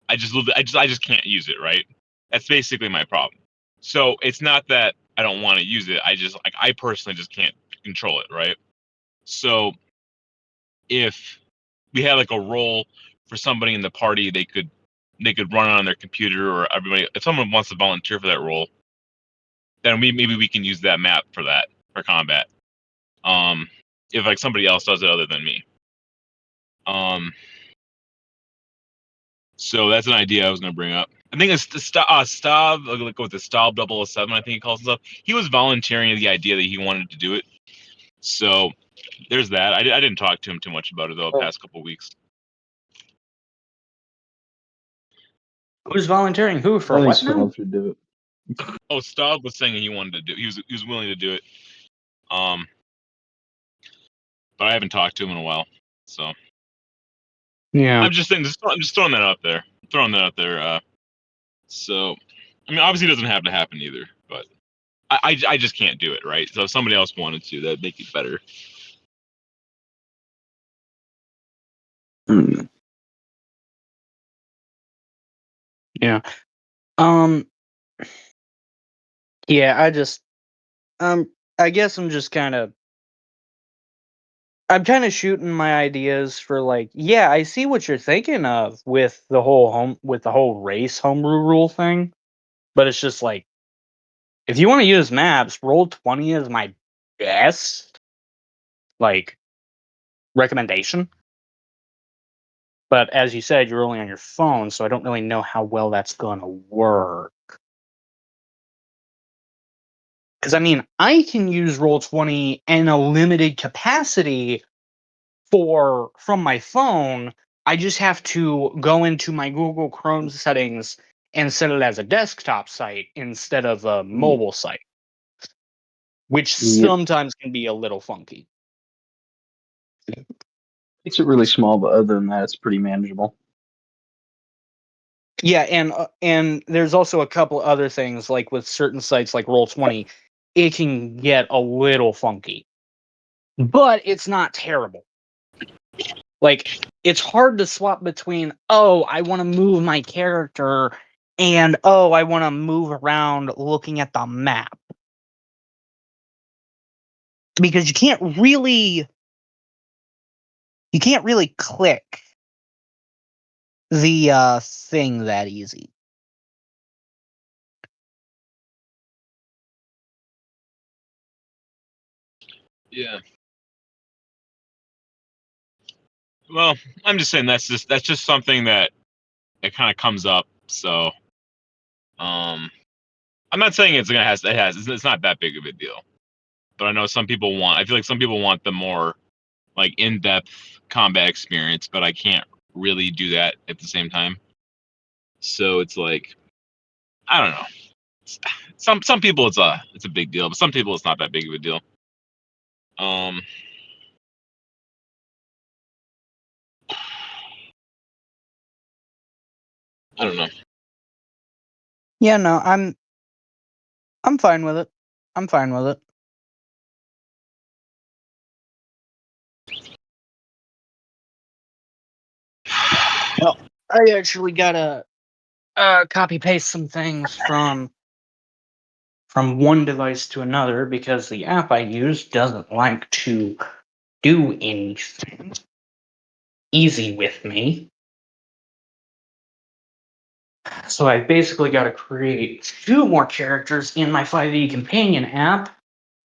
I just can't use it, right? That's basically my problem. So it's not that I don't want to use it. I personally just can't control it, right? So if we had like a role for somebody in the party, they could run it on their computer, or everybody if someone wants to volunteer for that role, then maybe we can use that map for combat. if like somebody else does it other than me. So that's an idea I was going to bring up. I think it's Stav, like with the Stav 007, I think he calls himself. He was volunteering the idea that he wanted to do it. So there's that. I didn't talk to him too much about it though the past couple weeks. Who's volunteering who for I think what now? Stav should do it. Oh, Stav was saying he wanted to do. He was willing to do it. But I haven't talked to him in a while. So Yeah. I'm just saying, I'm just throwing that out there. So I mean, obviously, it doesn't have to happen either. But I just can't do it, right? So if somebody else wanted to, that'd make it better. Yeah. Yeah, I guess I'm kind of shooting my ideas for like, yeah, I see what you're thinking of with the whole race homebrew rule thing, but it's just like, if you want to use maps, Roll20 is my best like recommendation. But as you said, you're only on your phone, so I don't really know how well that's gonna work. Because I mean, I can use Roll20 in a limited capacity from my phone. I just have to go into my Google Chrome settings and set it as a desktop site instead of a mobile site, which sometimes can be a little funky. Makes it really small, but other than that, it's pretty manageable. Yeah, and there's also a couple other things like with certain sites like Roll20, it can get a little funky, but it's not terrible. Like, it's hard to swap between, oh, I want to move my character, and oh, I want to move around looking at the map. Because you can't really click the thing that easy. Yeah. Well, I'm just saying that's just something that it kind of comes up. So, I'm not saying it's not that big of a deal, but I know some people I feel like some people want the more like in-depth combat experience, but I can't really do that at the same time. So it's like, I don't know. Some people it's a big deal, but some people it's not that big of a deal. I don't know. Yeah, no, I'm fine with it. I'm fine with it. Well, I actually gotta copy paste some things from one device to another because the app I use doesn't like to do anything easy with me. So I basically got to create 2 more characters in my 5e companion app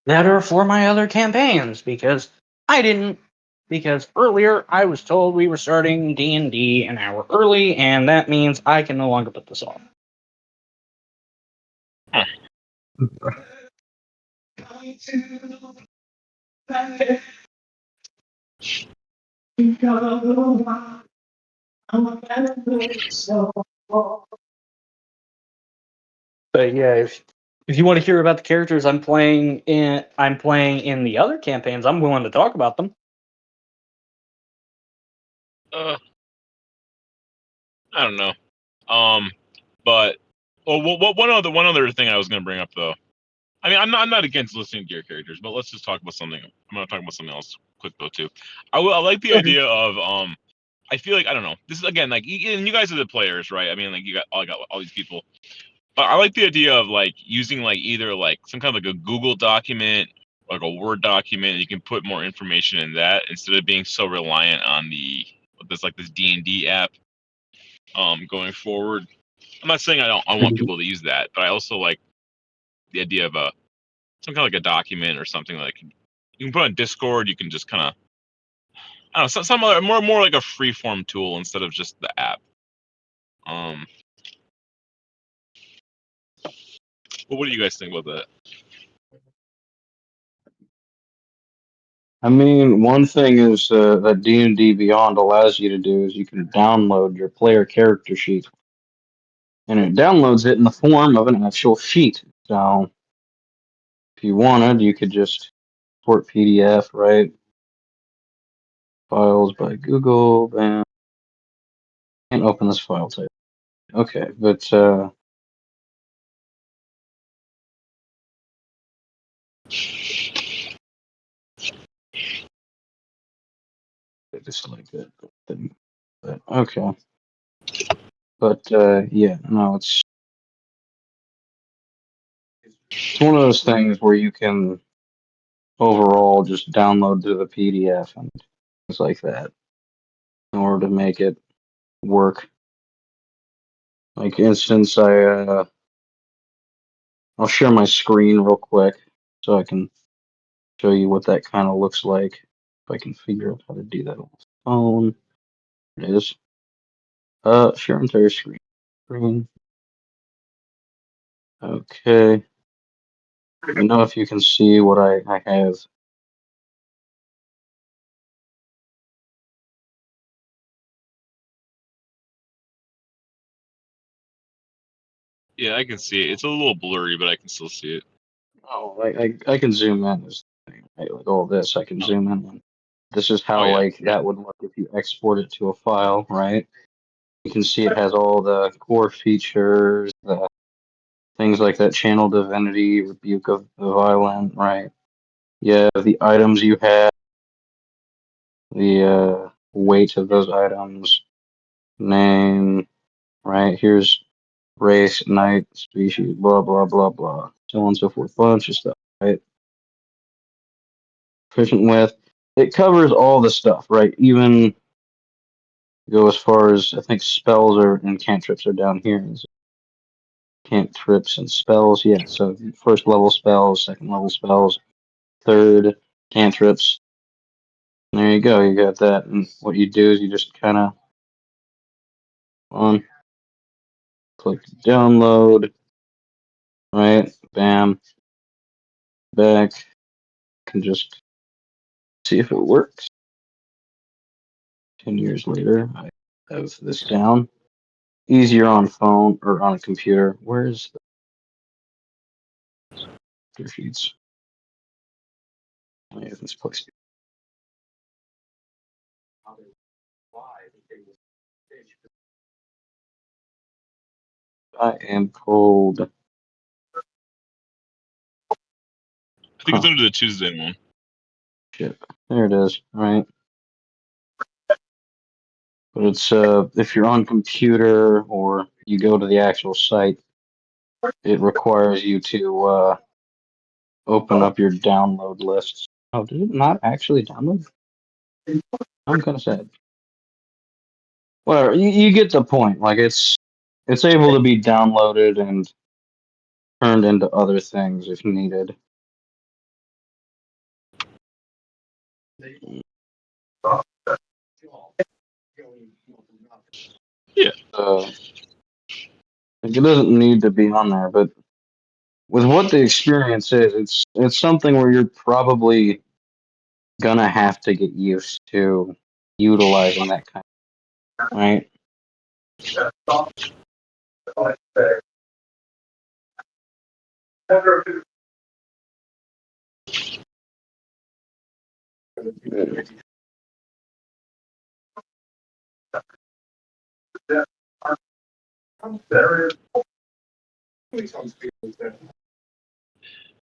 that are for my other campaigns because earlier I was told we were starting D&D an hour early, and that means I can no longer put this off. But yeah, if you want to hear about the characters I'm playing in the other campaigns, I'm willing to talk about them. I don't know. But one other thing I was going to bring up though. I mean, I'm not against listening to your characters, but let's just talk about something. I'm going to talk about something else quick though too. I like the idea of I feel like, I don't know. This is again like, and you guys are the players, right? I mean, like you got all these people. But I like the idea of like using like either like some kind of like a Google document, like a Word document. You can put more information in that instead of being so reliant on this D&D app. Going forward, I'm not saying I want people to use that, but I also like the idea of some kind of like a document or something that you can put on Discord. You can just kind of, I don't know, some other more like a freeform tool instead of just the app. But what do you guys think about that? I mean, one thing is that D&D Beyond allows you to do is you can download your player character sheet, and it downloads it in the form of an actual sheet. So if you wanted, you could just import PDF, right? Files by Google, bam. Can't open this file type. Okay, but just like that. But okay. But yeah, no, it's one of those things where you can overall just download to the PDF and things like that in order to make it work. Like instance, I'll share my screen real quick so I can show you what that kind of looks like. If I can figure out how to do that on the phone. It is. Share entire screen. Okay. Let me know if you can see what I have. Yeah, I can see it. It's a little blurry, but I can still see it. Oh, I can zoom in. This thing, right? Like all this, I can zoom in. On. This is how Oh, yeah. like that would look if you export it to a file, right? You can see it has all the core features, the things like that channel divinity, rebuke of the violent, right? Yeah, the items you have, the weight of those items, name, right? Here's race, night, species, blah blah blah blah, so on and so forth, bunch of stuff, right? Proficient with. It covers all the stuff, right? Even go as far as I think spells are and cantrips are down here. Cantrips and spells, yeah. So first level spells, second level spells, third cantrips. There you go. You got that. And what you do is you just kind of click download, right? Bam, back. Can just see if it works. 10 years later, I have this down. Easier on phone or on a computer. Where's the sheets? I have this place. I am cold. I think it's under the Tuesday one. Shit. There it is. Right. But it's if you're on computer or you go to the actual site, it requires you to open up your download lists. Oh, did it not actually download? I'm kind of sad. Whatever. You get the point. Like it's able to be downloaded and turned into other things if needed. Yeah. Like it doesn't need to be on there, but with what the experience is, it's something where you're probably gonna have to get used to utilizing that kind of, right?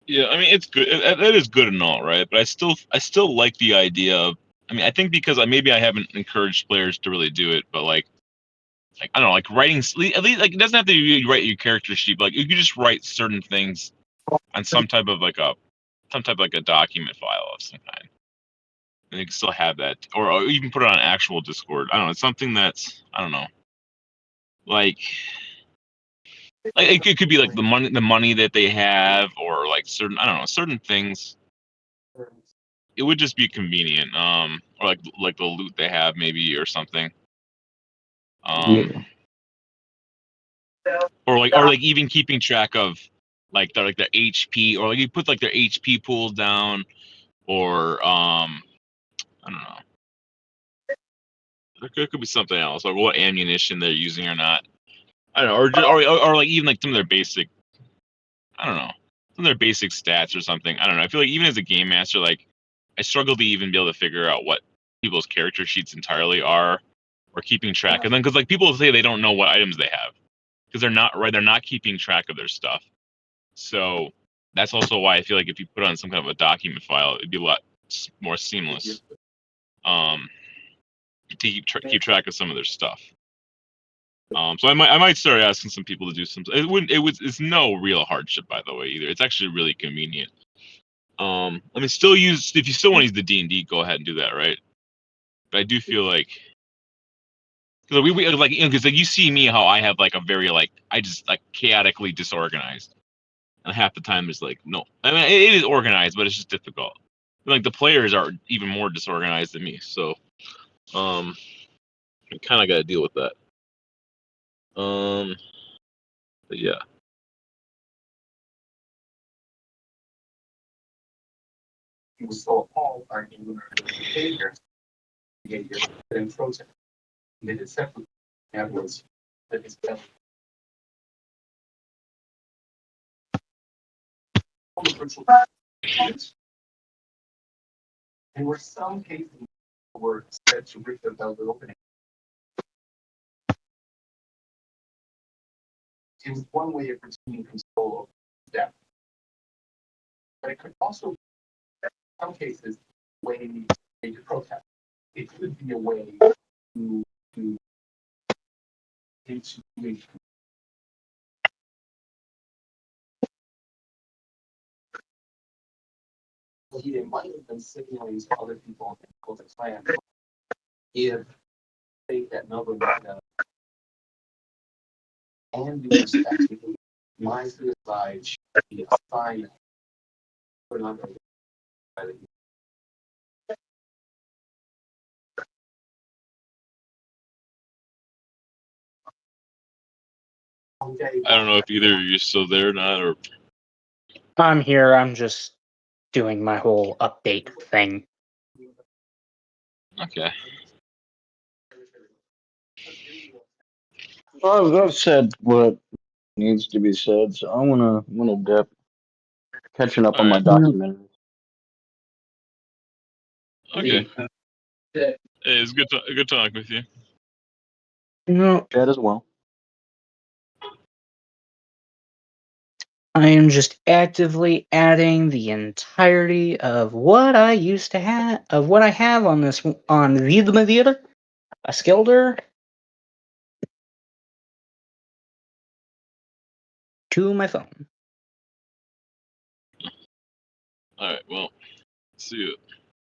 Yeah, I mean it's good. It is good and all, right? But I still like the idea of. I mean, I think because maybe I haven't encouraged players to really do it, but like I don't know, like writing at least like it doesn't have to be you write your character sheet, but like you could just write certain things on some type of like a document file of some kind, and you can still have that, or you can put it on actual Discord. I don't know. It's something that's I don't know, like it could be like the money that they have, or like certain I don't know certain things. it would just be convenient. Or like the loot they have maybe or something. Yeah. Or like even keeping track of like their HP, or like you put like their HP pools down, or I don't know. There could be something else, like what ammunition they're using or not. I don't know, or like even like some of their basic, I don't know, some of their basic stats or something. I don't know. I feel like even as a game master, like I struggle to even be able to figure out what people's character sheets entirely are, or keeping track of them, because like people say they don't know what items they have because they're not keeping track of their stuff. So that's also why I feel like if you put on some kind of a document file, it'd be a lot more seamless. To keep track of some of their stuff. So I might start asking some people to do some. It's no real hardship, by the way, either. It's actually really convenient. I mean, still use, if you still want to use the D&D, go ahead and do that, right? But I do feel like, because we like, because like you see me, how I have like a very like, I just like chaotically disorganized, and half the time it's like, no, I mean it is organized, but it's just difficult. Like the players are even more disorganized than me, so I kind of got to deal with that. But yeah. He was so appalled by human behavior and frozen. They did separately afterwards that his death. There were some cases were said to rip the velvet opening. It was one way of retaining control of death. But it could also, in some cases, a way to protest. It could be a way to institute. He might have been signaling to other people in the clan if they that number and be respected. My suicide should be a sign for another. I don't know if either of you are still there or not, or I'm here. I'm just doing my whole update thing. okay. Well, I've said what needs to be said, so I'm gonna dip. Catching up on my Alright. documentary. Okay. Hey, it's good talking with you. No, Chat as well. I am just actively adding the entirety of what I used to have, of what I have on this on Vidmadir, a Skilder, to my phone. Alright, well, see you.